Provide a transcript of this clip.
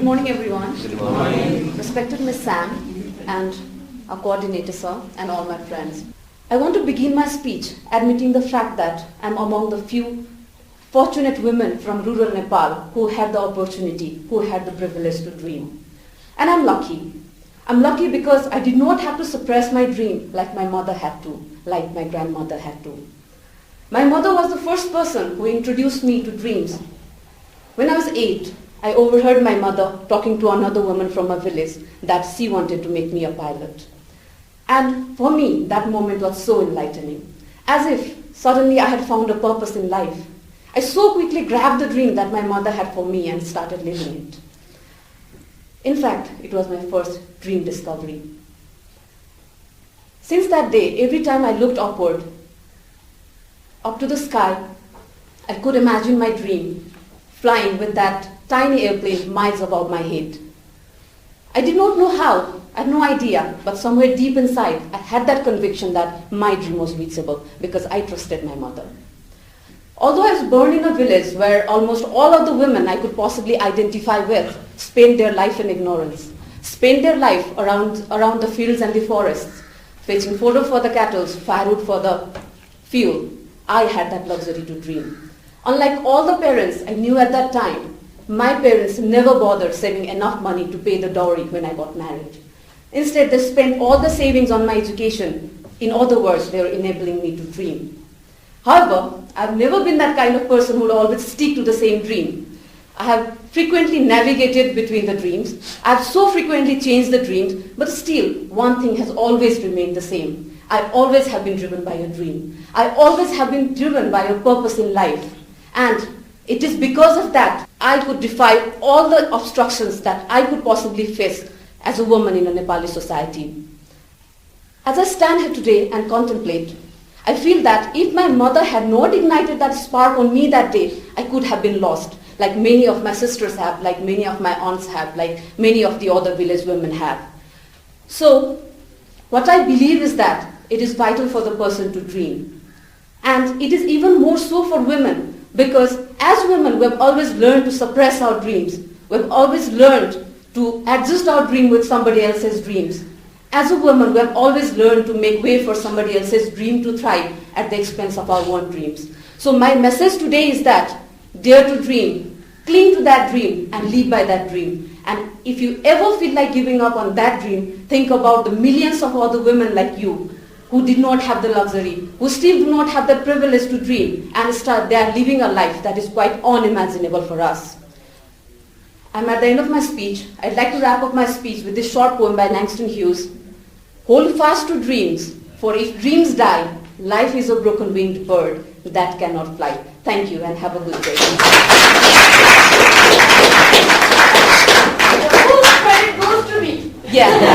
morning, everyone. Good morning. Respected Ms. Sam and our coordinator, sir, and all my friends. I want to begin my speech admitting the fact that I'm among the few fortunate women from rural Nepal who had the opportunity, who had the privilege to dream. And I'm lucky. I'm lucky because I did not have to suppress my dream like my mother had to, like my grandmother had to. My mother was the first person who introduced me to dreams. When I was 8, I overheard my mother talking to another woman from a village that she wanted to make me a pilot. And for me, that moment was so enlightening. As if suddenly I had found a purpose in life. I so quickly grabbed the dream that my mother had for me and started living it. In fact, it was my first dream discovery. Since that day, every time I looked upward, up to the sky, I could imagine my dream, flying with that tiny airplane miles above my head. I did not know how, I had no idea, but somewhere deep inside, I had that conviction that my dream was reachable because I trusted my mother. Although I was born in a village where almost all of the women I could possibly identify with spent their life in ignorance, spent their life around the fields and the forests, fetching fodder for the cattle, firewood for the fuel, I had that luxury to dream. Unlike all the parents I knew at that time, my parents never bothered saving enough money to pay the dowry when I got married. Instead, they spent all the savings on my education. In other words, they were enabling me to dream. However, I've never been that kind of person who will always stick to the same dream. I have frequently navigated between the dreams. I've so frequently changed the dreams, but still, one thing has always remained the same. I always have been driven by a dream. I always have been driven by a purpose in life. And it is because of that I could defy all the obstructions that I could possibly face as a woman in a Nepali society. As I stand here today and contemplate, I feel that if my mother had not ignited that spark on me that day, I could have been lost, like many of my sisters have, like many of my aunts have, like many of the other village women have. So, what I believe is that it is vital for the person to dream. And it is even more so for women, because as women, we have always learned to suppress our dreams. We have always learned to adjust our dream with somebody else's dreams. As a woman, we have always learned to make way for somebody else's dream to thrive at the expense of our own dreams. So my message today is that dare to dream, cling to that dream, and live by that dream. And if you ever feel like giving up on that dream, think about the millions of other women like you who did not have the luxury, who still do not have the privilege to dream, and they are living a life that is quite unimaginable for us. I'm at the end of my speech. I'd like to wrap up my speech with this short poem by Langston Hughes. Hold fast to dreams, for if dreams die, life is a broken winged bird that cannot fly. Thank you and have a good day. The full credit goes to me. Yeah.